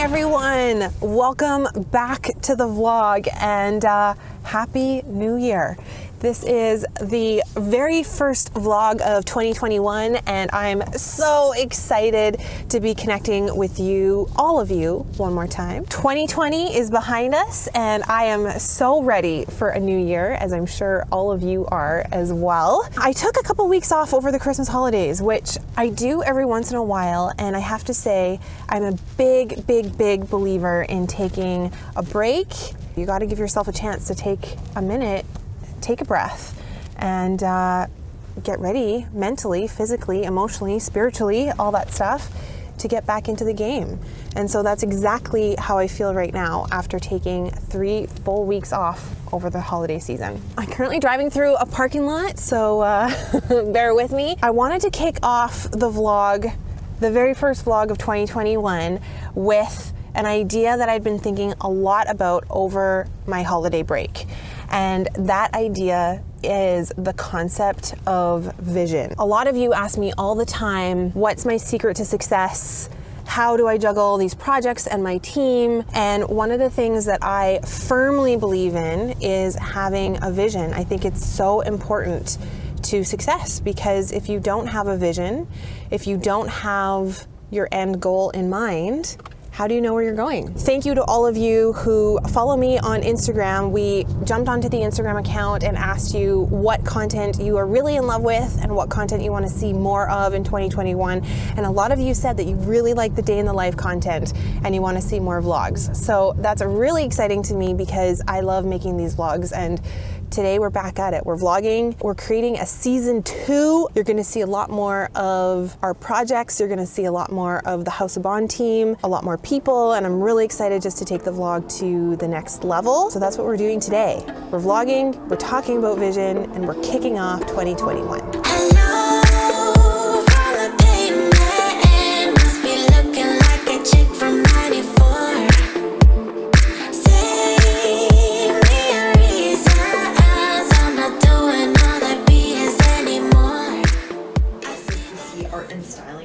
Everyone, welcome back to the vlog and Happy New Year. This is the very first vlog of 2021 and I'm so excited to be connecting with you, all of you, one more time. 2020 is behind us and I am so ready for a new year, as I'm sure all of you are as well. I took a couple weeks off over the Christmas holidays, which I do every once in a while, and I have to say I'm a big believer in taking a break. You got to give yourself a chance to take a minute, take a breath, and get ready mentally, physically, emotionally, spiritually, all that stuff to get back into the game. And so that's exactly how I feel right now after taking 3 full weeks off over the holiday season. I'm currently driving through a parking lot, so bear with me. I wanted to kick off the vlog, the very first vlog of 2021, with an idea that I'd been thinking a lot about over my holiday break. And that idea is the concept of vision. A lot of you ask me all the time, what's my secret to success? How do I juggle these projects and my team? And one of the things that I firmly believe in is having a vision. I think it's so important to success, because if you don't have a vision, if you don't have your end goal in mind, how do you know where you're going? Thank you to all of you who follow me on Instagram. We jumped onto the Instagram account and asked you what content you are really in love with and what content you want to see more of in 2021. And a lot of you said that you really like the day in the life content and you want to see more vlogs. So that's really exciting to me because I love making these vlogs, and today we're back at it. We're vlogging. We're creating a season 2. You're going to see a lot more of our projects. You're going to see a lot more of the House of Bohn team, a lot more people, and I'm really excited just to take the vlog to the next level. So that's what we're doing today. We're vlogging, we're talking about vision, and we're kicking off 2021.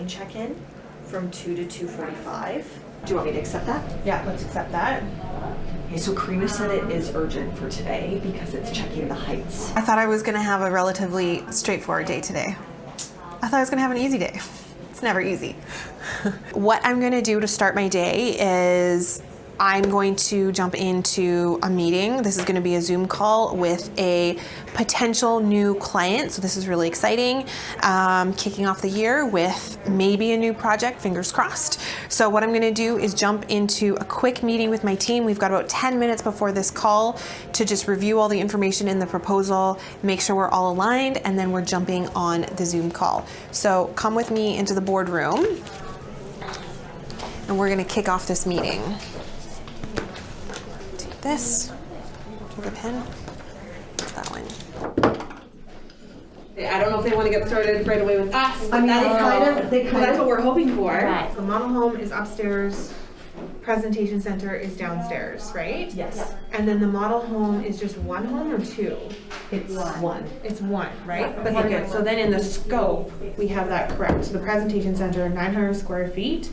Check-in from 2 to 2:45. Do you want me to accept that? Yeah, let's accept that. Okay, so Karina said it is urgent for today because it's checking the heights. I thought I was gonna have a relatively straightforward day today. I thought I was gonna have an easy day. It's never easy. What I'm gonna do to start my day is I'm going to jump into a meeting. This is going to be a Zoom call with a potential new client. So this is really exciting. Kicking off the year with maybe a new project, fingers crossed. So what I'm going to do is jump into a quick meeting with my team. We've got about 10 minutes before this call to just review all the information in the proposal, make sure we're all aligned, and then we're jumping on the Zoom call. So come with me into the boardroom and we're going to kick off this meeting. This, take a pen, that one. I don't know if they want to get started right away with us, but that's what we're hoping for. Right. The model home is upstairs, presentation center is downstairs, right? Yes. And then the model home is just one home or 2? It's one. It's one, right? But okay, good. So then in the scope, we have that correct. So the presentation center, 900 square feet,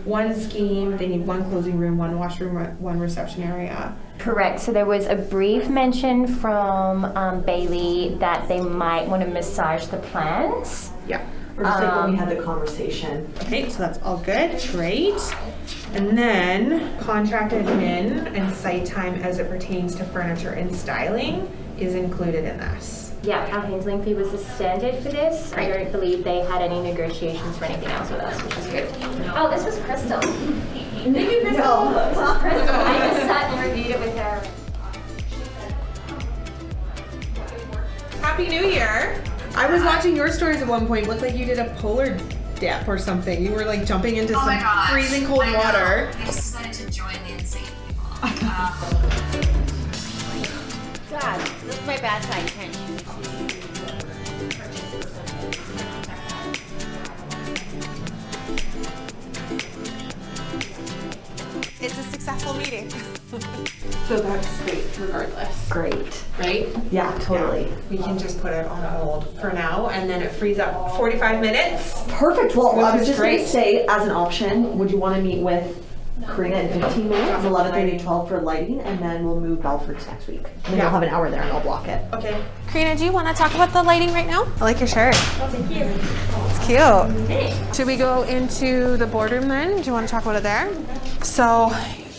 one scheme, they need one closing room, one washroom, one reception area. Correct. So there was a brief mention from Bailey that they might want to massage the plans. Yeah. Or just like when we had the conversation. Okay, so that's all good. Great. And then contract admin and site time as it pertains to furniture and styling is included in this. Yeah, our handling fee was the standard for this. Right. I don't believe they had any negotiations for anything else with us, which is good. Oh, this was Crystal. Maybe Crystal. No, this was Crystal. I just sat and reviewed it with her. Happy New Year. I was watching your stories at one point. It looked like you did a polar dip or something. You were like jumping into some freezing cold water. I just decided to join the insane people. God, this is my bad side. Can't you? meeting. So that's great regardless. Great. Right? Yeah, totally. Yeah. We can just put it on hold for now, and then it frees up 45 minutes. Perfect. Well, I was is just going great. to say, as an option, would you want to meet with Karina in 15 minutes, 11:30 to 12 for lighting, and then we'll move Belford to next week. And then you'll have an hour there and I'll block it. Okay. Karina, do you want to talk about the lighting right now? I like your shirt. Oh, thank you. It's cute. Should we go into the boardroom then? Do you want to talk about it there? So,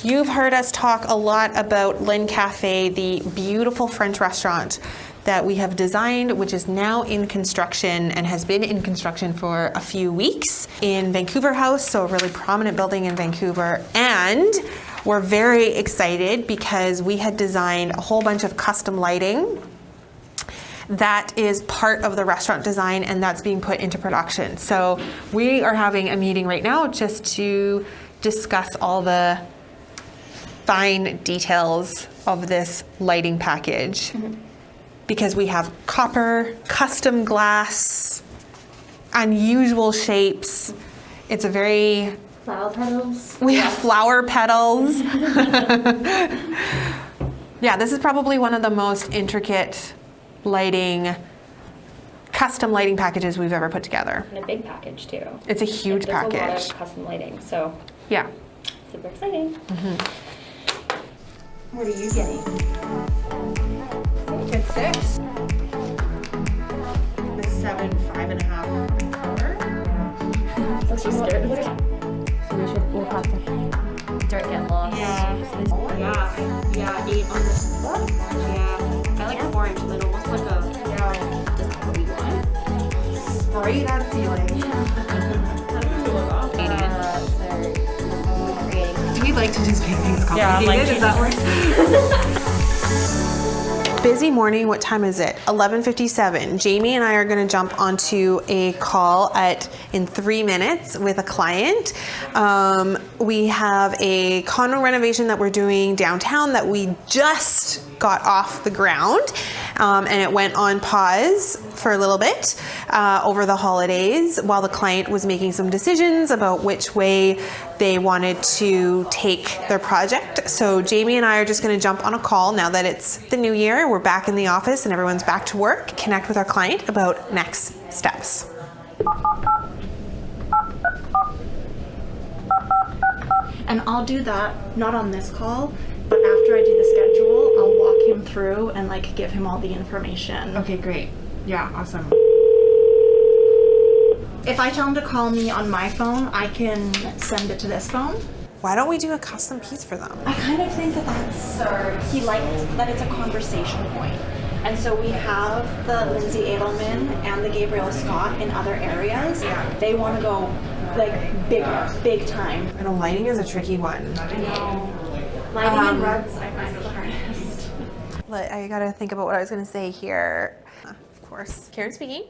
you've heard us talk a lot about Lynn Cafe, the beautiful French restaurant that we have designed, which is now in construction and has been in construction for a few weeks in Vancouver House, so a really prominent building in Vancouver. And we're very excited because we had designed a whole bunch of custom lighting that is part of the restaurant design, and that's being put into production. So we are having a meeting right now just to discuss all the fine details of this lighting package. Because we have copper, custom glass, unusual shapes. It's a very... Flower petals. We have flower petals. Yeah, this is probably one of the most intricate lighting, custom lighting packages we've ever put together. And a big package too. It's a huge There's package. a lot of custom lighting, so Yeah. super exciting. What are you getting? It's 6. The 7, 5.5 hour. So she's scared. We'll have to start getting lost. Yeah, 8 on this. Yeah, I like 4-inch, and then almost like a just like a wee one. Sprayed at ceiling. Do we like to just make things complicated? Is that what? Busy morning. What time is it? 11:57. Jamie and I are going to jump onto a call in 3 minutes with a client. We have a condo renovation that we're doing downtown that we just got off the ground, and it went on pause for a little bit over the holidays while the client was making some decisions about which way they wanted to take their project. So Jamie and I are just going to jump on a call now that it's the new year. We're back in the office and everyone's back to work. Connect with our client about next steps. And I'll do that, not on this call, but after I do the schedule, I'll walk him through and like give him all the information. Okay, great. Yeah, awesome. If I tell him to call me on my phone, I can send it to this phone. Why don't we do a custom piece for them? I kind of think that that's, he liked that it's a conversation point. And so we have the Lindsay Edelman and the Gabriel Scott in other areas. Yeah. They want to go like bigger, big time. I know lighting is a tricky one. Lighting and rugs, I find it the hardest. I gotta think about what I was gonna say here. Of course. Karen speaking.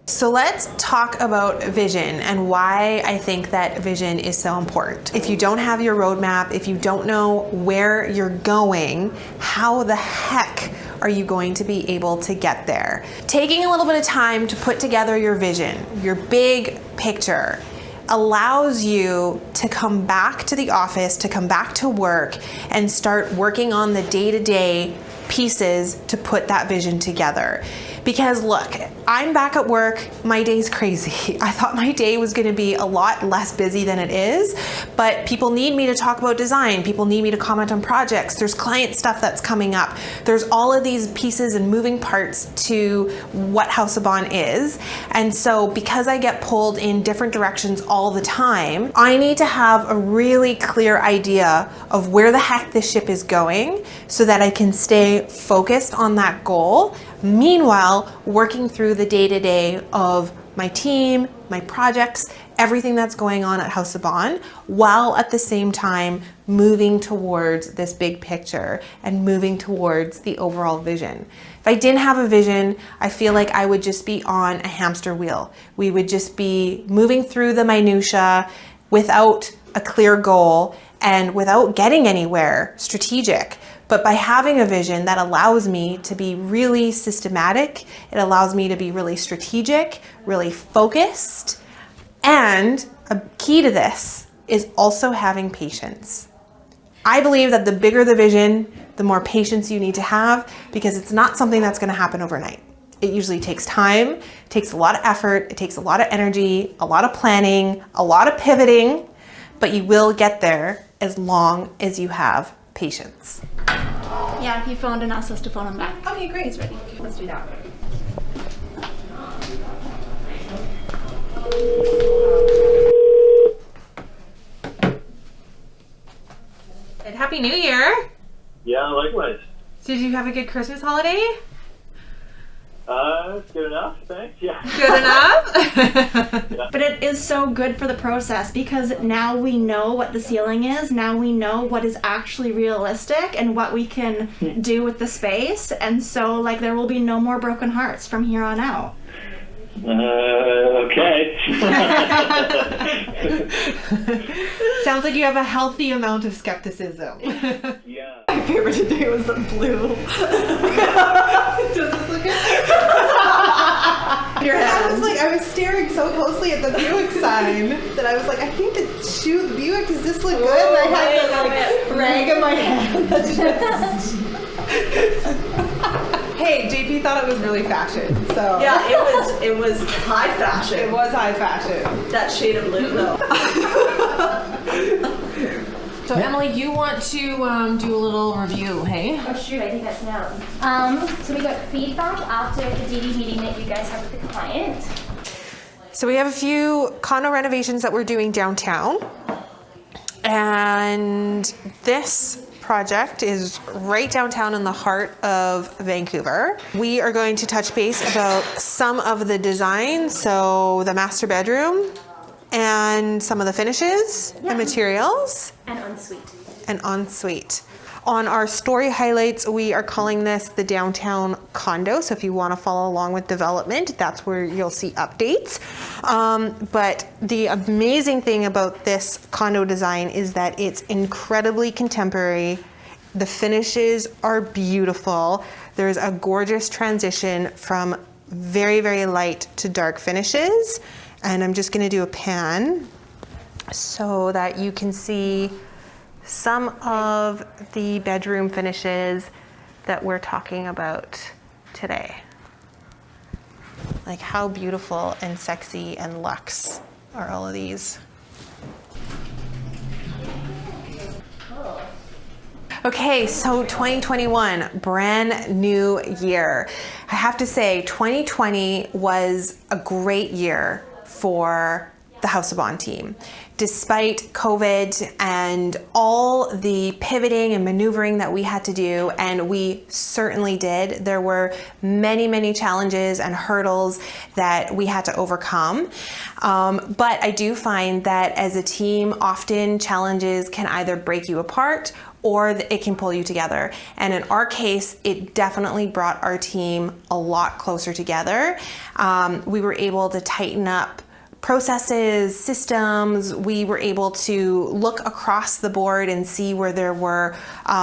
So let's talk about vision and why I think that vision is so important. If you don't have your roadmap, if you don't know where you're going, how the heck are you going to be able to get there? Taking a little bit of time to put together your vision, your big picture, allows you to come back to the office, to come back to work, and start working on the day-to-day pieces to put that vision together. Because look, I'm back at work, my day's crazy. I thought my day was gonna be a lot less busy than it is, but people need me to talk about design, people need me to comment on projects, there's client stuff that's coming up, there's all of these pieces and moving parts to what House of Bohn is. And so because I get pulled in different directions all the time, I need to have a really clear idea of where the heck this ship is going so that I can stay focused on that goal. Meanwhile, working through the day-to-day of my team, my projects, everything that's going on at House of Bohn, while at the same time moving towards this big picture and moving towards the overall vision. If I didn't have a vision, I feel like I would just be on a hamster wheel. We would just be moving through the minutia without a clear goal and without getting anywhere strategic. But by having a vision that allows me to be really systematic, it allows me to be really strategic, really focused, and a key to this is also having patience. I believe that the bigger the vision, the more patience you need to have, because it's not something that's going to happen overnight. It usually takes time, it takes a lot of effort, it takes a lot of energy, a lot of planning, a lot of pivoting, but you will get there as long as you have patience. Yeah, he phoned and asked us to phone him back. Okay, great. He's ready. Let's do that. And Happy New Year! Yeah, likewise. Did you have a good Christmas holiday? Good enough, thanks. Yeah. Good enough? But it is so good for the process because now we know what the ceiling is. Now we know what is actually realistic and what we can do with the space. And so, like, there will be no more broken hearts from here on out. Okay. Sounds like you have a healthy amount of skepticism. Yeah. My favorite today was the blue. Does this look good? I was staring so closely at the Buick sign that I was like, I think the Buick, does this look good? And I had the rag in my hand. Hey, JP thought it was really fashion, so. Yeah, it was high fashion. It was high fashion. That shade of blue though. So Emily, you want to do a little review, hey? Oh shoot, I think that's now. So we got feedback after the DD meeting that you guys had with the client. So we have a few condo renovations that we're doing downtown. And this project is right downtown in the heart of Vancouver. We are going to touch base about some of the design, so the master bedroom and some of the finishes and materials. And ensuite. And ensuite. On our story highlights, we are calling this the downtown condo. So if you want to follow along with development, that's where you'll see updates. But the amazing thing about this condo design is that it's incredibly contemporary. The finishes are beautiful. There's a gorgeous transition from very, very light to dark finishes. And I'm just going to do a pan so that you can see some of the bedroom finishes that we're talking about today. Like how beautiful and sexy and luxe are all of these. Okay, so 2021, brand new year. I have to say 2020 was a great year for the House of Bohn team. Despite COVID and all the pivoting and maneuvering that we had to do, and we certainly did, there were many, many challenges and hurdles that we had to overcome. But I do find that as a team, often challenges can either break you apart or it can pull you together. And in our case, it definitely brought our team a lot closer together. We were able to tighten up processes, systems. We were able to look across the board and see where there were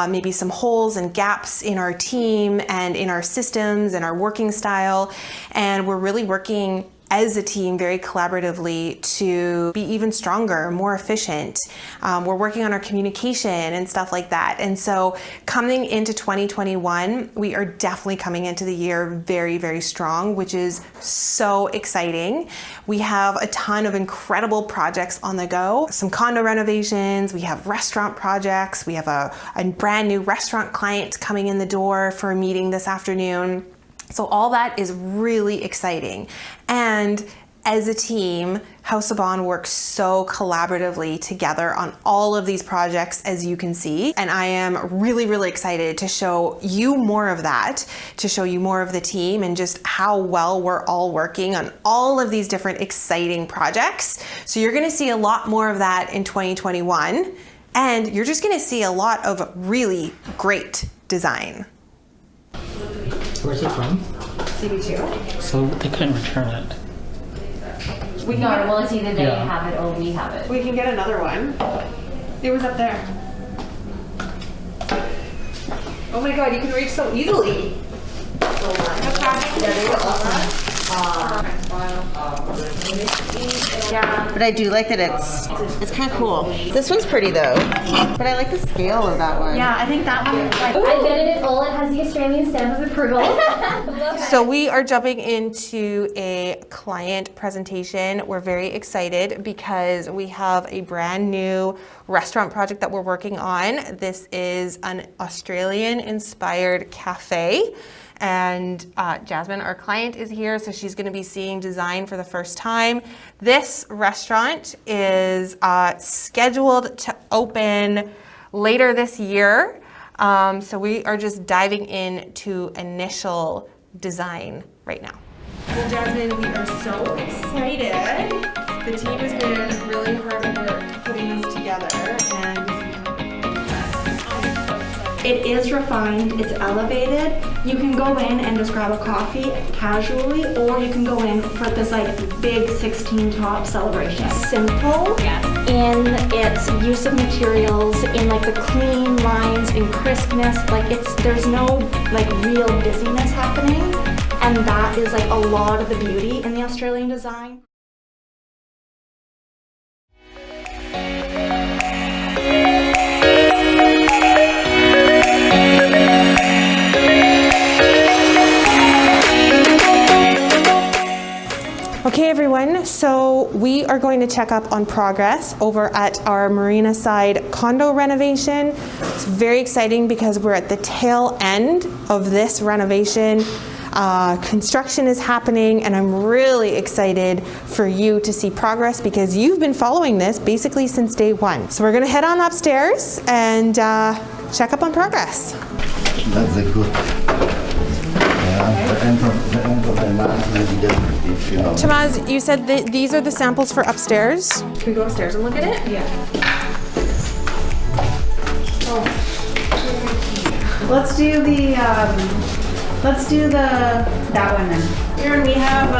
maybe some holes and gaps in our team and in our systems and our working style. And we're really working as a team very collaboratively to be even stronger, more efficient. We're working on our communication and stuff like that. And so coming into 2021, we are definitely coming into the year very, very strong, which is so exciting. We have a ton of incredible projects on the go. Some condo renovations, we have restaurant projects, we have a brand new restaurant client coming in the door for a meeting this afternoon. So all that is really exciting. And as a team, House of Bohn works so collaboratively together on all of these projects, as you can see. And I am really, really excited to show you more of that, to show you more of the team and just how well we're all working on all of these different exciting projects. So you're gonna see a lot more of that in 2021. And you're just gonna see a lot of really great design. Where's it from? CB2. So they couldn't return it. Well, it's either they have it or we have it. We can get another one. It was up there. Oh my God, you can reach so easily. Yeah, they were awesome. Yeah. But I do like that it's kind of cool. This one's pretty though. But I like the scale of that one. Yeah, I think that one. I vetted it all. It has the Australian stamp of approval. So we are jumping into a client presentation. We're very excited because we have a brand new restaurant project that we're working on. This is an Australian-inspired cafe. And Jasmine, our client, is here, so she's going to be seeing design for the first time. This restaurant is scheduled to open later this year. So we are just diving into initial design right now. Well, Jasmine, we are so excited. The team has been really hard at work putting this together, and It is refined, it's elevated. You can go in and just grab a coffee casually, or you can go in for this like big 16 top celebration. Simple in its use of materials, in like the clean lines and crispness. Like there's no like real busyness happening, and that is like a lot of the beauty in the Australian design. Okay everyone, so we are going to check up on progress over at our Marina Side condo renovation. It's very exciting because we're at the tail end of this renovation. Construction is happening, and I'm really excited for you to see progress because you've been following this basically since day one. So we're gonna head on upstairs and check up on progress. That's a good. The end of the month will be different, if you know. Tamaz, you said that these are the samples for upstairs. Can we go upstairs and look at it? Yeah. Let's do that one then. Erin, we have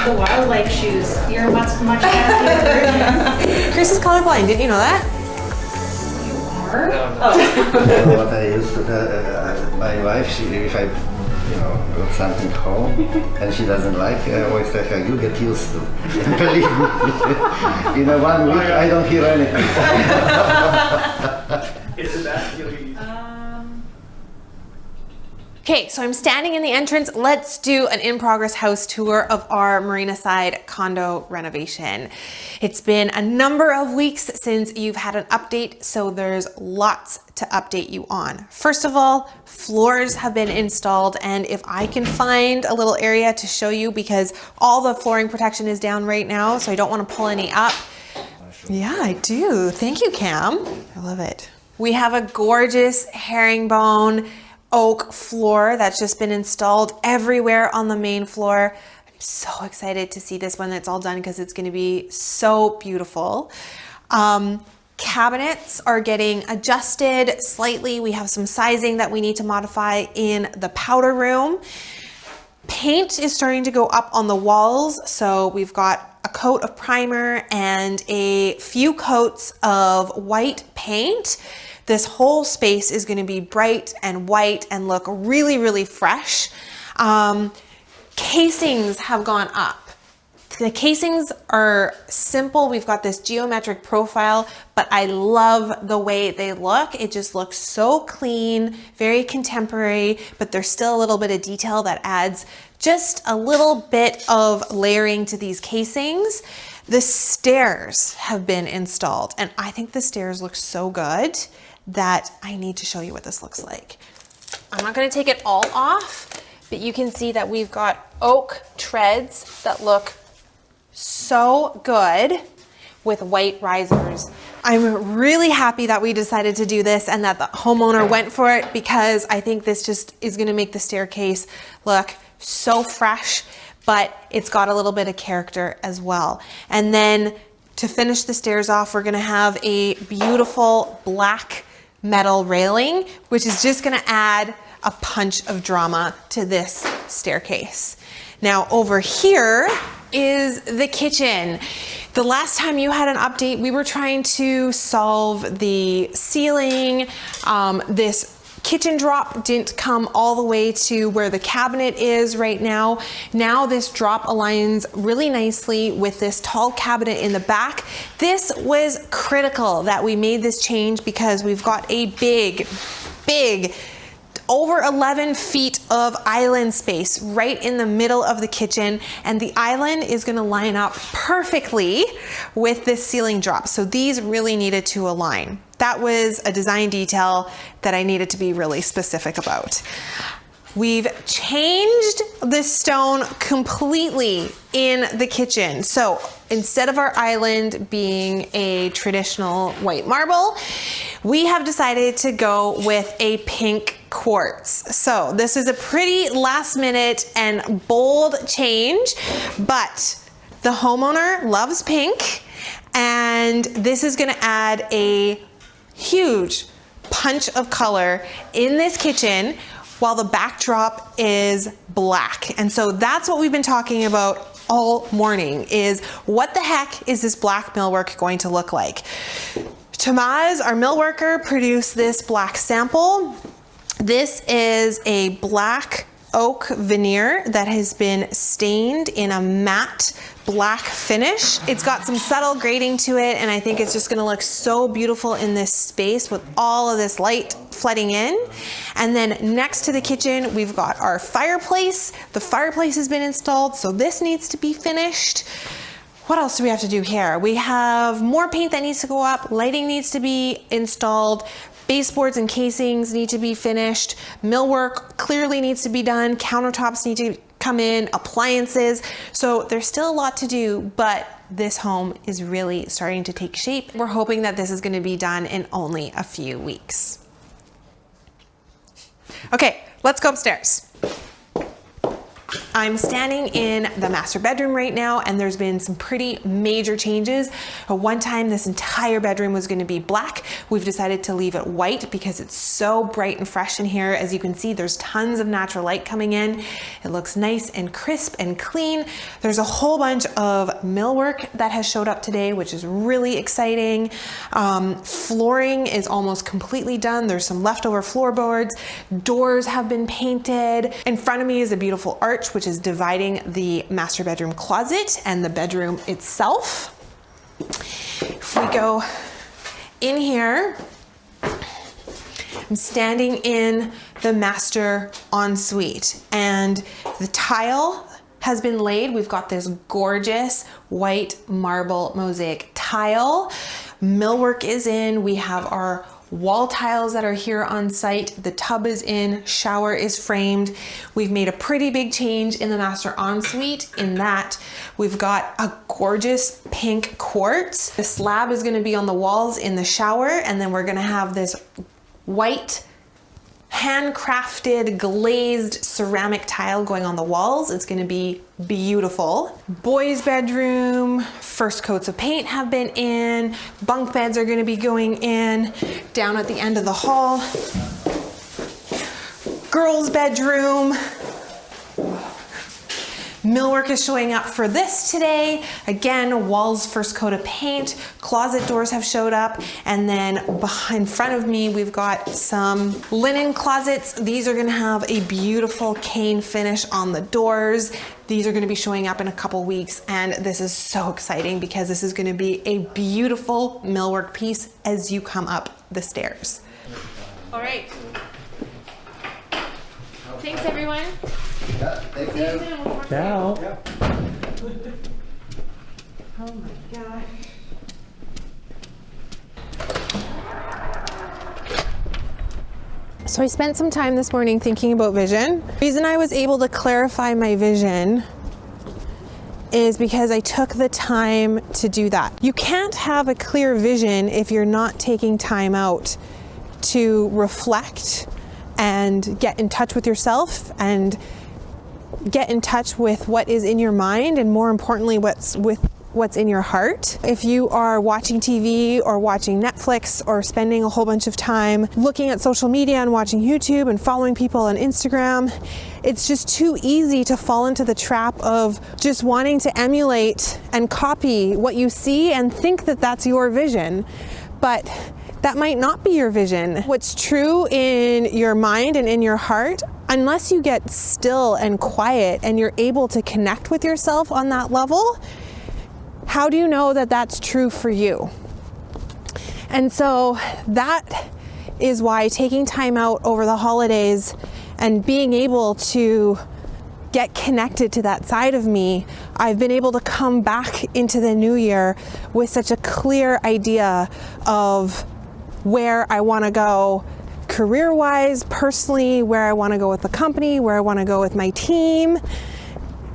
the wildlife shoes. You're much fancier version. Chris is colorblind. Didn't you know that? What I used to my wife, if I got something home and she doesn't like it, I always tell her, you get used to. Believe me, in 1 week I don't hear anything. Is it that? Okay, so I'm standing in the entrance. Let's do an in-progress house tour of our Marina Side condo renovation. It's been a number of weeks since you've had an update, so there's lots to update you on. First of all, floors have been installed, and if I can find a little area to show you, because all the flooring protection is down right now, so I don't want to pull any up. Yeah, I do. Thank you, Cam. I love it. We have a gorgeous herringbone oak floor that's just been installed everywhere on the main floor. I'm so excited to see this when it's all done because it's going to be so beautiful. Cabinets are getting adjusted slightly. We have some sizing that we need to modify in the powder room. Paint is starting to go up on the walls, so we've got a coat of primer and a few coats of white paint. This whole space is going to be bright and white and look really, really fresh. Casings have gone up. The casings are simple. We've got this geometric profile, but I love the way they look. It just looks so clean, very contemporary, but there's still a little bit of detail that adds just a little bit of layering to these casings. The stairs have been installed, and I think the stairs look so good that I need to show you what this looks like. I'm not gonna take it all off, but you can see that we've got oak treads that look so good with white risers. I'm really happy that we decided to do this and that the homeowner went for it, because I think this just is gonna make the staircase look so fresh, but it's got a little bit of character as well. And then to finish the stairs off, we're gonna have a beautiful black metal railing, which is just gonna add a punch of drama to this staircase. Now over here is the kitchen. The last time you had an update, we were trying to solve the ceiling. This kitchen drop didn't come all the way to where the cabinet is right now. Now this drop aligns really nicely with this tall cabinet in the back. This was critical that we made this change because we've got a big over 11 feet of island space right in the middle of the kitchen, and the island is going to line up perfectly with this ceiling drop. So these really needed to align. That was a design detail that I needed to be really specific about. We've changed the stone completely in the kitchen. So instead of our island being a traditional white marble, we have decided to go with a pink quartz. So this is a pretty last minute and bold change, but the homeowner loves pink, and this is going to add a huge punch of color in this kitchen while the backdrop is black. And so that's what we've been talking about all morning, is what the heck is this black millwork going to look like? Tamaz, our millworker, produced this black sample. This is a black oak veneer that has been stained in a matte black finish. It's got some subtle grading to it, and I think it's just gonna look so beautiful in this space with all of this light flooding in. And then next to the kitchen, we've got our fireplace. The fireplace has been installed, so this needs to be finished. What else do we have to do here? We have more paint that needs to go up, lighting needs to be installed, baseboards and casings need to be finished, millwork clearly needs to be done, countertops need to come in, appliances. So there's still a lot to do, but this home is really starting to take shape. We're hoping that this is going to be done in only a few weeks. Okay, let's go upstairs. I'm standing in the master bedroom right now, and there's been some pretty major changes. At one time, this entire bedroom was going to be black. We've decided to leave it white because it's so bright and fresh in here. As you can see, there's tons of natural light coming in. It looks nice and crisp and clean. There's a whole bunch of millwork that has showed up today, which is really exciting. Flooring is almost completely done. There's some leftover floorboards. Doors have been painted. In front of me is a beautiful arch, which is dividing the master bedroom closet and the bedroom itself. If we go in here, I'm standing in the master ensuite, and the tile has been laid. We've got this gorgeous white marble mosaic tile. Millwork is in. We have our wall tiles that are here on site. The tub is in, shower is framed. We've made a pretty big change in the master ensuite in that we've got a gorgeous pink quartz. The slab is going to be on the walls in the shower, and then we're going to have this white handcrafted glazed ceramic tile going on the walls. It's going to be beautiful. Boys' bedroom, first coats of paint have been in. Bunk beds are going to be going in. Down at the end of the hall, girls' bedroom. Millwork is showing up for this today. Again, walls, first coat of paint, closet doors have showed up, and then behind front of me, we've got some linen closets. These are gonna have a beautiful cane finish on the doors. These are gonna be showing up in a couple weeks, and this is so exciting because this is gonna be a beautiful millwork piece as you come up the stairs. All right. Thanks, everyone. Yeah, thank you. Ciao. Oh my gosh. So I spent some time this morning thinking about vision. The reason I was able to clarify my vision is because I took the time to do that. You can't have a clear vision if you're not taking time out to reflect and get in touch with yourself and get in touch with what is in your mind, and more importantly, what's in your heart. If you are watching TV or watching Netflix or spending a whole bunch of time looking at social media and watching YouTube and following people on Instagram, it's just too easy to fall into the trap of just wanting to emulate and copy what you see and think that that's your vision. But that might not be your vision. What's true in your mind and in your heart, unless you get still and quiet and you're able to connect with yourself on that level, how do you know that that's true for you? And so that is why taking time out over the holidays and being able to get connected to that side of me, I've been able to come back into the new year with such a clear idea of where I want to go career-wise, personally, where I want to go with the company, where I want to go with my team.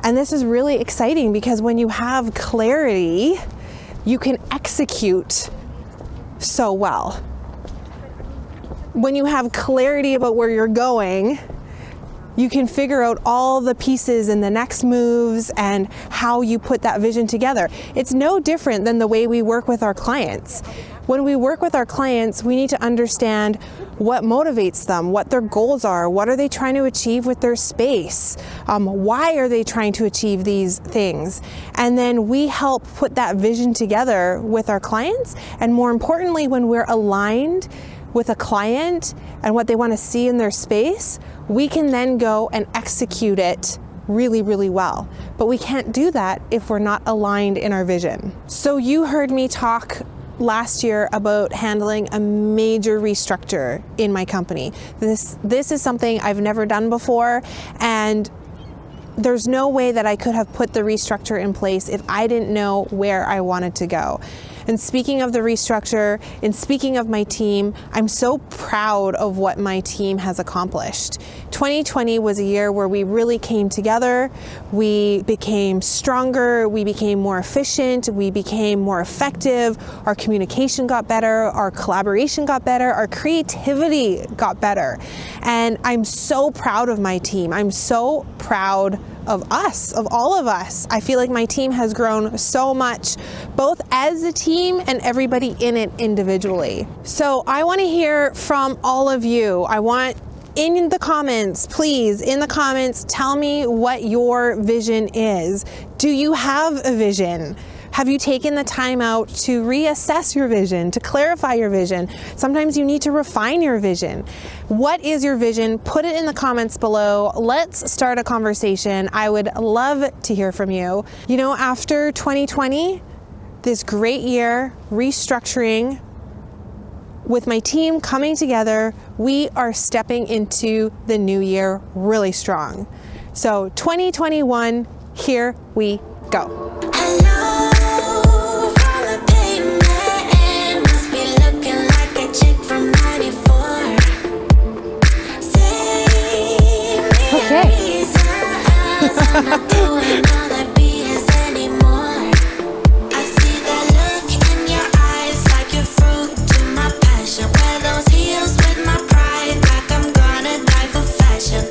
And this is really exciting because when you have clarity, you can execute so well. When you have clarity about where you're going, you can figure out all the pieces and the next moves and how you put that vision together. It's no different than the way we work with our clients. When we work with our clients, we need to understand what motivates them, what their goals are, what are they trying to achieve with their space, why are they trying to achieve these things, and then we help put that vision together with our clients. And more importantly, when we're aligned with a client and what they want to see in their space, we can then go and execute it really, really well. But we can't do that if we're not aligned in our vision. So you heard me talk last year about handling a major restructure in my company. This is something I've never done before, and there's no way that I could have put the restructure in place if I didn't know where I wanted to go. And speaking of the restructure, and speaking of my team, I'm so proud of what my team has accomplished. 2020 was a year where we really came together, we became stronger, we became more efficient, we became more effective, our communication got better, our collaboration got better, our creativity got better. And I'm so proud of my team. I'm so proud of us, of all of us. I feel like my team has grown so much, both as a team and everybody in it individually. So I want to hear from all of you. I want in the comments, please, in the comments, tell me what your vision is. Do you have a vision? Have you taken the time out to reassess your vision, to clarify your vision? Sometimes you need to refine your vision. What is your vision? Put it in the comments below. Let's start a conversation. I would love to hear from you. You know, after 2020, this great year, restructuring, with my team coming together, we are stepping into the new year really strong. So 2021, here we go.